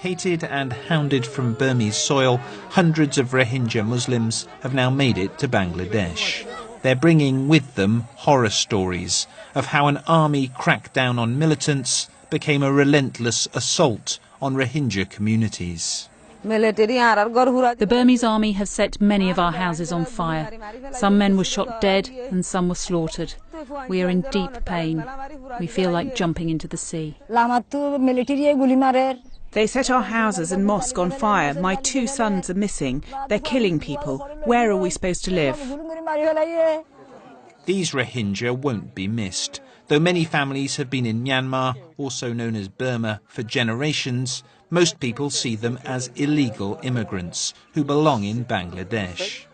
Hated and hounded from Burmese soil, hundreds of Rohingya Muslims have now made it to Bangladesh. They're bringing with them horror stories of how an army crackdown on militants became a relentless assault on Rohingya communities. The Burmese army have set many of our houses on fire. Some men were shot dead and some were slaughtered. We are in deep pain. We feel like jumping into the sea. They set our houses and mosque on fire. My 2 sons are missing. They're killing people. Where are we supposed to live? These Rohingya won't be missed. Though many families have been in Myanmar, also known as Burma, for generations, most people see them as illegal immigrants who belong in Bangladesh.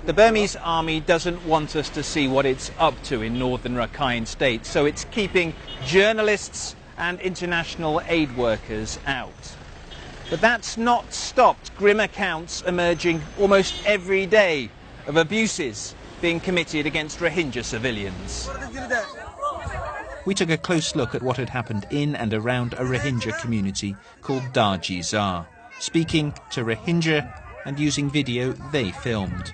The Burmese army doesn't want us to see what it's up to in northern Rakhine State, so it's keeping journalists and international aid workers out. But that's not stopped grim accounts emerging almost every day of abuses being committed against Rohingya civilians. We took a close look at what had happened in and around a Rohingya community called Darjizar, speaking to Rohingya and using video they filmed.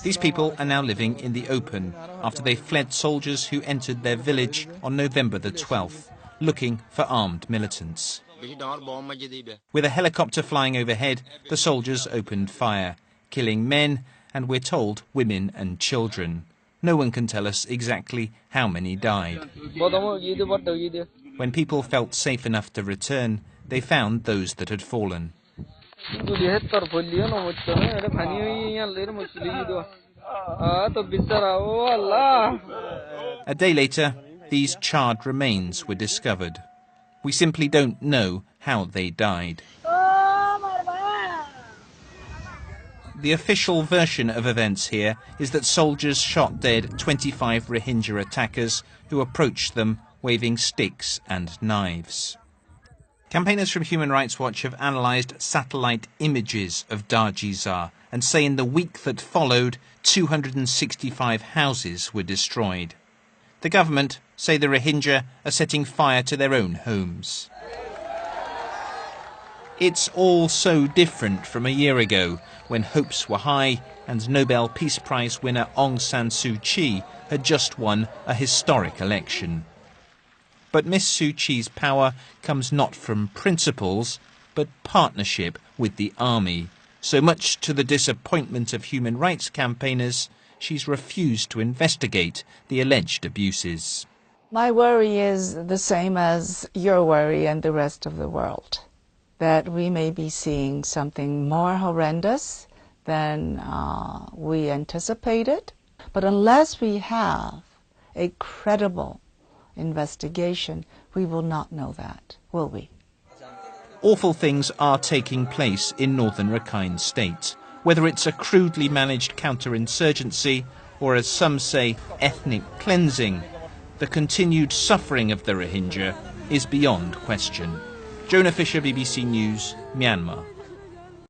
These people are now living in the open after they fled soldiers who entered their village on November the 12th, looking for armed militants. With a helicopter flying overhead, the soldiers opened fire, killing men and, we're told, women and children. No one can tell us exactly how many died. When people felt safe enough to return, they found those that had fallen. A day later, these charred remains were discovered. We simply don't know how they died. The official version of events here is that soldiers shot dead 25 Rohingya attackers who approached them waving sticks and knives. Campaigners from Human Rights Watch have analysed satellite images of Darjizar and say in the week that followed, 265 houses were destroyed. The government say the Rohingya are setting fire to their own homes. It's all so different from a year ago, when hopes were high and Nobel Peace Prize winner Aung San Suu Kyi had just won a historic election. But Miss Suu Kyi's power comes not from principles, but partnership with the army. So much to the disappointment of human rights campaigners, she's refused to investigate the alleged abuses. My worry is the same as your worry and the rest of the world, that we may be seeing something more horrendous than we anticipated. But unless we have a credible investigation, we will not know that, will we? Awful things are taking place in northern Rakhine State, whether it's a crudely managed counterinsurgency or, as some say, ethnic cleansing. The continued suffering of the Rohingya is beyond question. Jonah Fisher, BBC News, Myanmar.